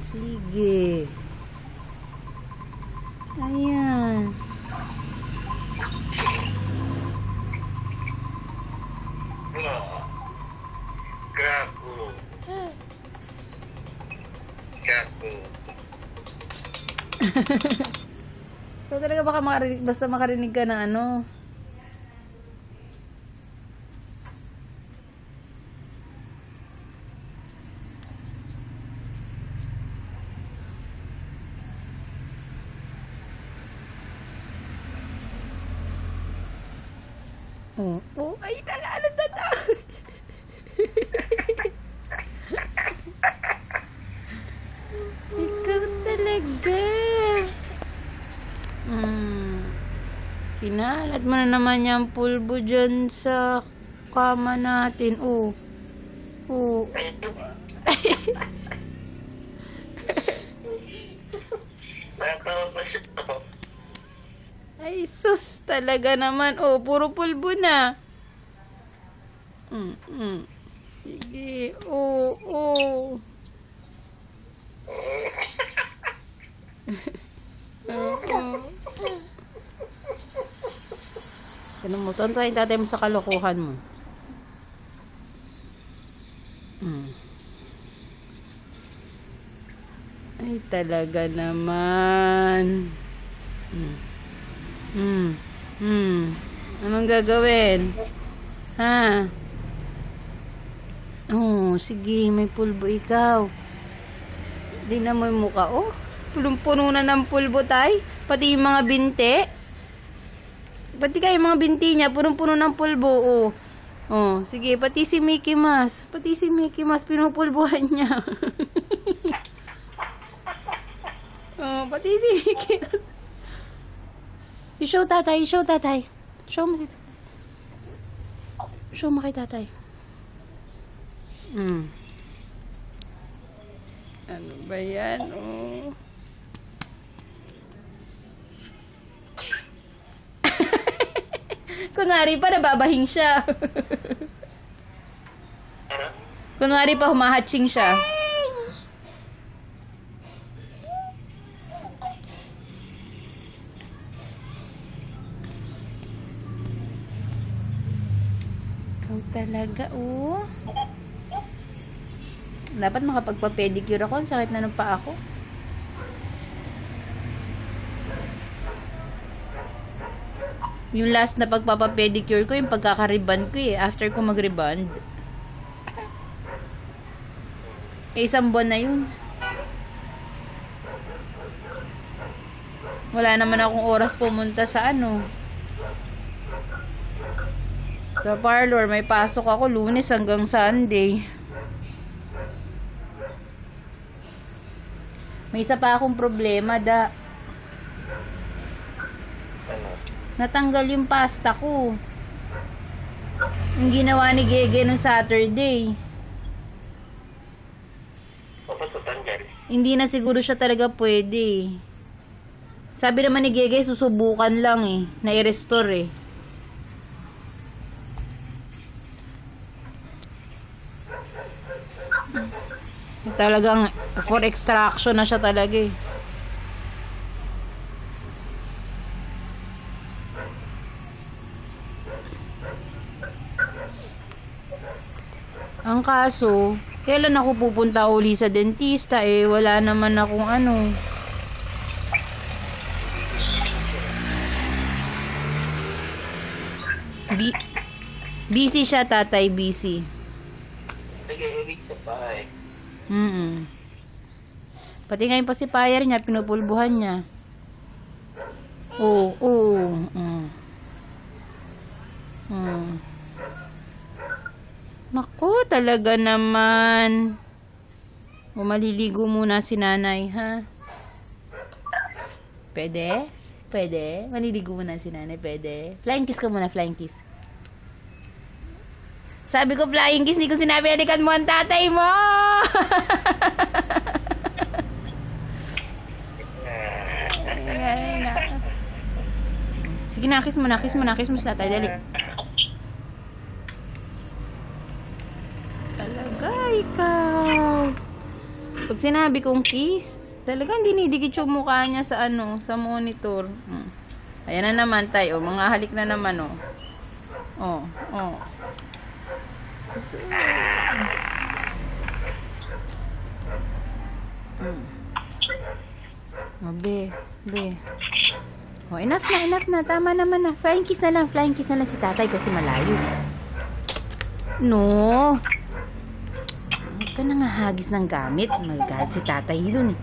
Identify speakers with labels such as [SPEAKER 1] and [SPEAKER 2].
[SPEAKER 1] Sige. Ayan.
[SPEAKER 2] Gago. Gago.
[SPEAKER 1] So talaga baka makarinig, basta makarinig ka ng ano. Oh, ay nalalo na ta. Ikaw talaga. Kinalat mo na naman yung pulbo dyan sa kama natin. Oh. Ay, sus talaga naman. Oh, puro pulbo na. Sige. Oh. Tanong mo, tontuhin tatay mo sa kalokohan mo. Ay, talaga naman. Anong gagawin? Ha? Oh, sige, may pulbo ikaw. Di na mo yung mukha. Oh, punong-puno na ng pulbo, tay. Pati yung mga binti. Pati kayo mga binti niya, punong-puno ng pulbo. Oh, sige, pati si Mickey Mouse. Pati si Mickey Mouse, pinupulbuhan niya. Oh, pati si Mickey Mouse. I-show tatay. Show mo si tatay. Show mo kay tatay. Ano ba yan? Oh. Kunwari pa, nababahing siya. Kunwari pa, humahatching siya. Ikaw talaga, oh. Dapat makapagpa-pedicure ako. Ang sakit na ng paa ako. Yung last na pagpapa-pedicure ko, yung pagkaka-reband ko eh. After ko mag-reband. Isang buwan na yun. Wala naman akong oras pumunta sa ano. Sa parlor, may pasok ako Lunes hanggang Sunday. May isa pa akong problema, natanggal yung pasta ko. Yung ginawa ni Gege nung Saturday. Hindi na siguro siya talaga pwede. Sabi naman ni Gege, susubukan lang eh. Na i-restore eh. Talagang for extraction na siya talaga eh. Ang kaso, kailan ako pupunta uli sa dentista eh, wala naman akong ano. Busy siya, tatay, busy.
[SPEAKER 2] Nag-i-irate sa bahay.
[SPEAKER 1] Pati ngayon pa si Payer niya, pinupulbuhan niya. Naku, talaga naman. Maliligo muna si nanay, ha? Pwede? Pwede? Maliligo muna si nanay, pwede? Flying kiss ka muna, flying kiss. Sabi ko flying kiss, hindi ko sinabi, halikan mo ang tatay mo! Sige na, kiss mo na, kiss mo sa tatay, dali. Talaga, ikaw. Pag sinabi kong kiss, talagang dinidikit yung mukha niya sa sa monitor. Ayan na naman tayo, mga halik na naman oh. Oh. So, oh, be. Oh, enough na. Tama naman na. Flying kiss na lang si tatay kasi malayo. No. Huwag ka na nga hagis ng gamit. Magagalit si tatay dun eh.